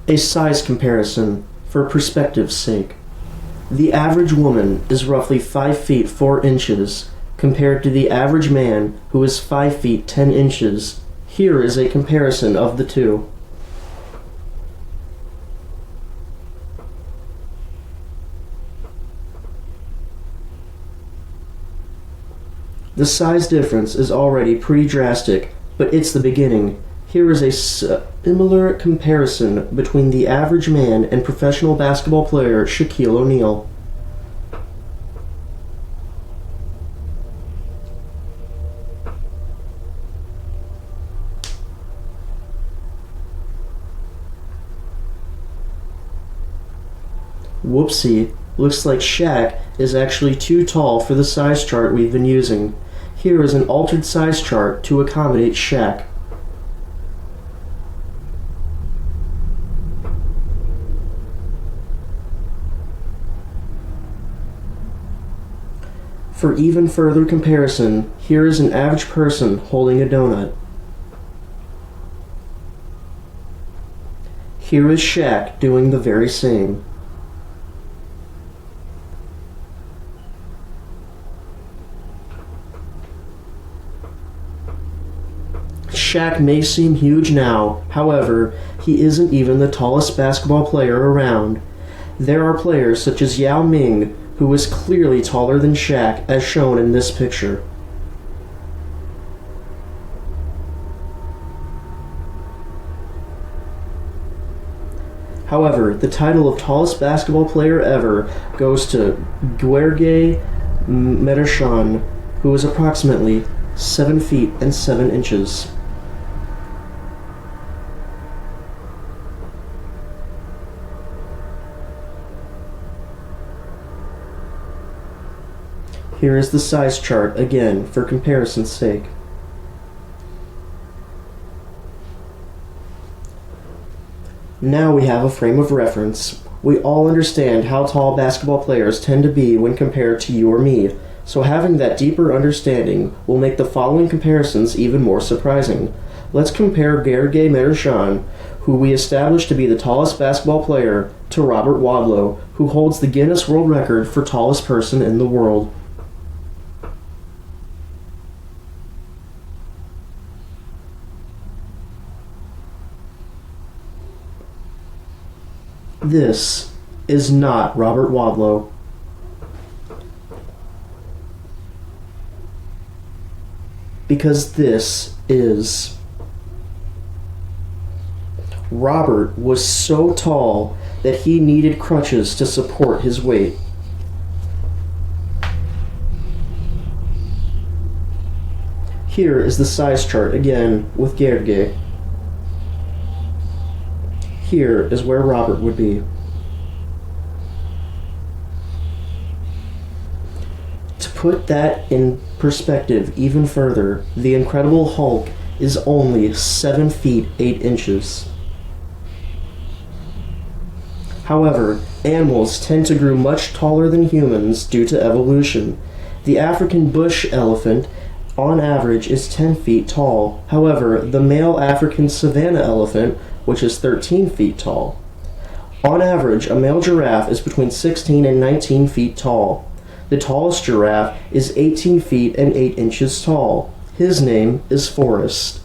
A size comparison for perspective's sake. The average woman is roughly 5 feet 4 inches compared to the average man who is 5 feet 10 inches. Here is a comparison of the two. The size difference is already pretty drastic, but it's the beginning. Here is a similar comparison between the average man and professional basketball player Shaquille O'Neal. Whoopsie, looks like Shaq is actually too tall for the size chart we've been using. Here is an altered size chart to accommodate Shaq. For even further comparison, here is an average person holding a donut. Here is Shaq doing the very same. Shaq may seem huge now, however, he isn't even the tallest basketball player around. There are players such as Yao Ming, who is clearly taller than Shaq, as shown in this picture. However, the title of tallest basketball player ever goes to Guergué Médechan, who is approximately 7 feet and 7 inches. Here is the size chart again for comparison's sake. Now we have a frame of reference. We all understand how tall basketball players tend to be when compared to you or me, so having that deeper understanding will make the following comparisons even more surprising. Let's compare Guergué Médechan, who we established to be the tallest basketball player, to Robert Wadlow, who holds the Guinness World Record for tallest person in the world. This is not Robert Wadlow. Because this is. Robert was so tall that he needed crutches to support his weight. Here is the size chart again with Guergué. Here is where Robert would be. To put that in perspective even further, the Incredible Hulk is only 7 feet 8 inches. However, animals tend to grow much taller than humans due to evolution. The African bush elephant, on average, is 10 feet tall. However, the male African savanna elephant, which is 13 feet tall. On average, a male giraffe is between 16 and 19 feet tall. The tallest giraffe is 18 feet and 8 inches tall. His name is Forrest.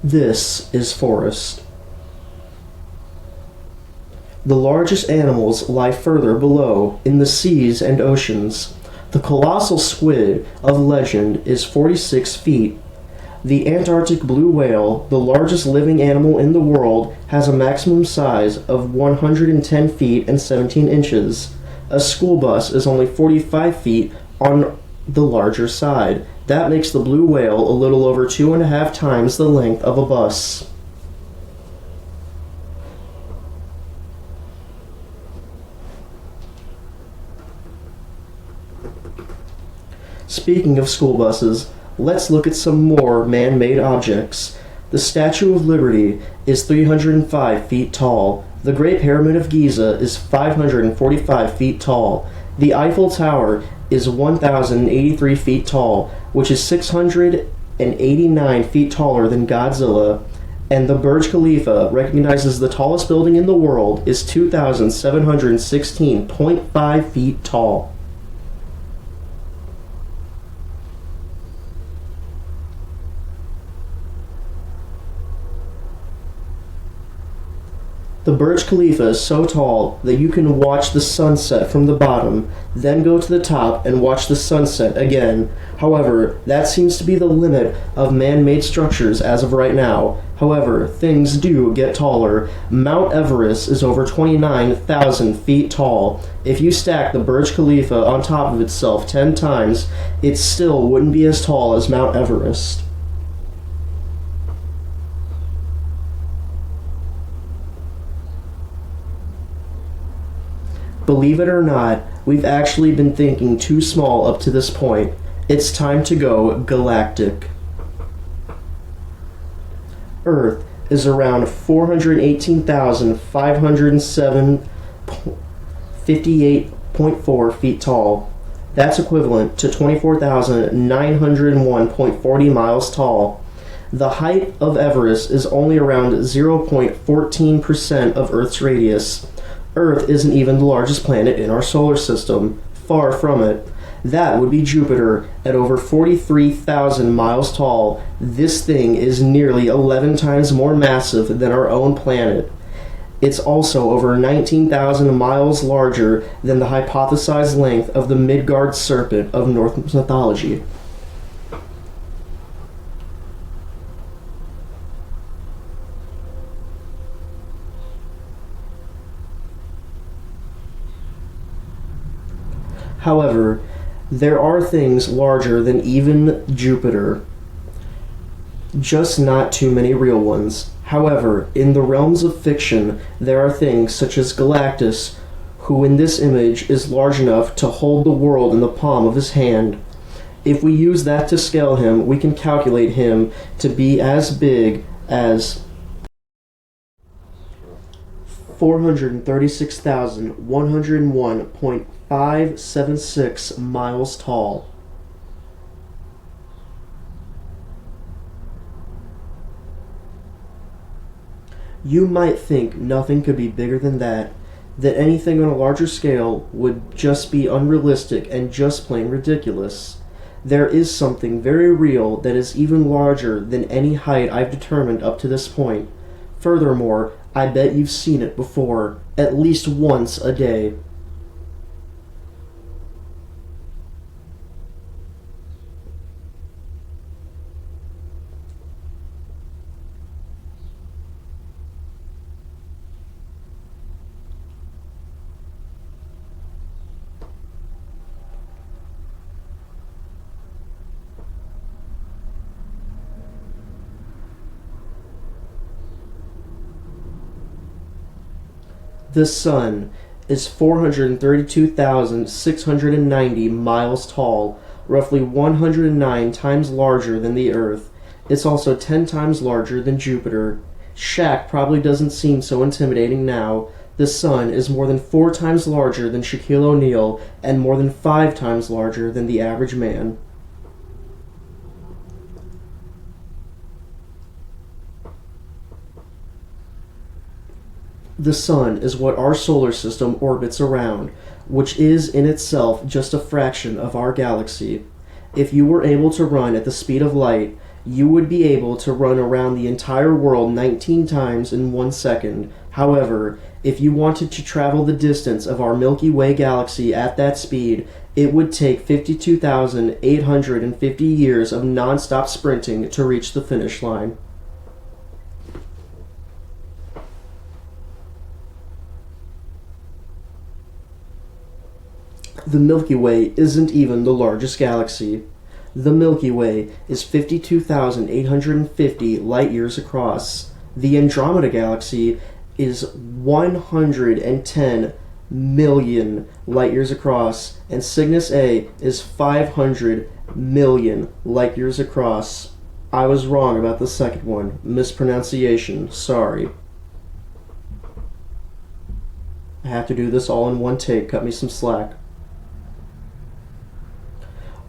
This is Forrest. The largest animals lie further below, in the seas and oceans. The colossal squid of legend is 46 feet. The Antarctic blue whale, the largest living animal in the world, has a maximum size of 110 feet and 17 inches. A school bus is only 45 feet on the larger side. That makes the blue whale a little over 2.5 times the length of a bus. Speaking of school buses, let's look at some more man-made objects. The Statue of Liberty is 305 feet tall. The Great Pyramid of Giza is 545 feet tall. The Eiffel Tower is 1,083 feet tall, which is 689 feet taller than Godzilla, and the Burj Khalifa, recognized as the tallest building in the world, is 2,716.5 feet tall. The Burj Khalifa is so tall that you can watch the sunset from the bottom, then go to the top and watch the sunset again. However, that seems to be the limit of man-made structures as of right now. However, things do get taller. Mount Everest is over 29,000 feet tall. If you stack the Burj Khalifa on top of itself 10 times, it still wouldn't be as tall as Mount Everest. Believe it or not, we've actually been thinking too small up to this point. It's time to go galactic. Earth is around 418,507.58.4 feet tall. That's equivalent to 24,901.40 miles tall. The height of Everest is only around 0.14% of Earth's radius. Earth isn't even the largest planet in our solar system. Far from it. That would be Jupiter, at over 43,000 miles tall. This thing is nearly 11 times more massive than our own planet. It's also over 19,000 miles larger than the hypothesized length of the Midgard serpent of Norse mythology. However, there are things larger than even Jupiter, just not too many real ones. However, in the realms of fiction, there are things such as Galactus, who in this image is large enough to hold the world in the palm of his hand. If we use that to scale him, we can calculate him to be as big as 436,101.576 miles tall. You might think nothing could be bigger than that anything on a larger scale would just be unrealistic and just plain ridiculous. There is something very real that is even larger than any height I've determined up to this point. Furthermore, I bet you've seen it before, at least once a day. The Sun is 432,690 miles tall, roughly 109 times larger than the Earth. It's also 10 times larger than Jupiter. Shaq probably doesn't seem so intimidating now. The Sun is more than 4 times larger than Shaquille O'Neal and more than 5 times larger than the average man. The Sun is what our solar system orbits around, which is in itself just a fraction of our galaxy. If you were able to run at the speed of light, you would be able to run around the entire world 19 times in 1 second. However, if you wanted to travel the distance of our Milky Way galaxy at that speed, it would take 52,850 years of non-stop sprinting to reach the finish line. The Milky Way isn't even the largest galaxy. The Milky Way is 52,850 light years across. The Andromeda Galaxy is 110 million light years across, and Cygnus A is 500 million light years across. I was wrong about the second one. Mispronunciation. Sorry. I have to do this all in one take. Cut me some slack.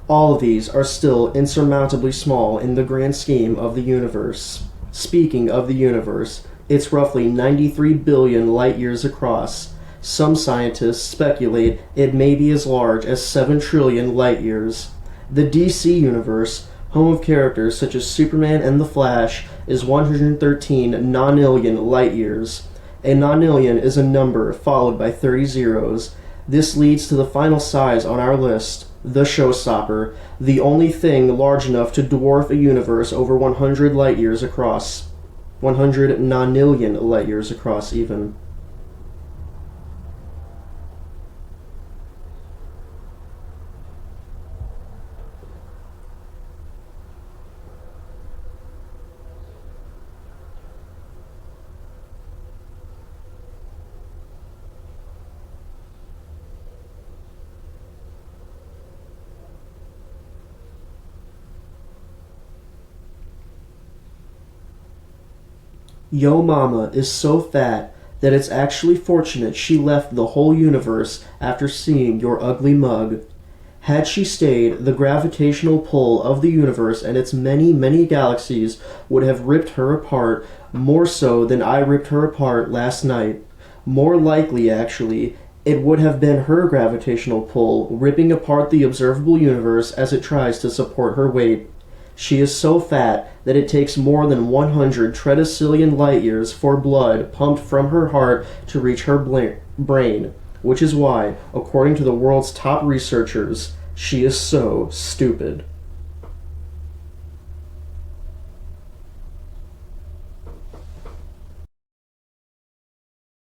All of these are still insurmountably small in the grand scheme of the universe. Speaking of the universe, it's roughly 93 billion light-years across. Some scientists speculate it may be as large as 7 trillion light-years. The DC universe, home of characters such as Superman and the Flash, is 113 nonillion light-years. A nonillion is a number followed by 30 zeros. This leads to the final size on our list, the showstopper, the only thing large enough to dwarf a universe over 100 light-years across. 100 nonillion light-years across, even. Yo Mama is so fat that it's actually fortunate she left the whole universe after seeing your ugly mug. Had she stayed, the gravitational pull of the universe and its many, many galaxies would have ripped her apart, more so than I ripped her apart last night. More likely, actually, it would have been her gravitational pull ripping apart the observable universe as it tries to support her weight. She is so fat that it takes more than 100 tredecillion light-years for blood pumped from her heart to reach her brain, which is why, according to the world's top researchers, she is so stupid.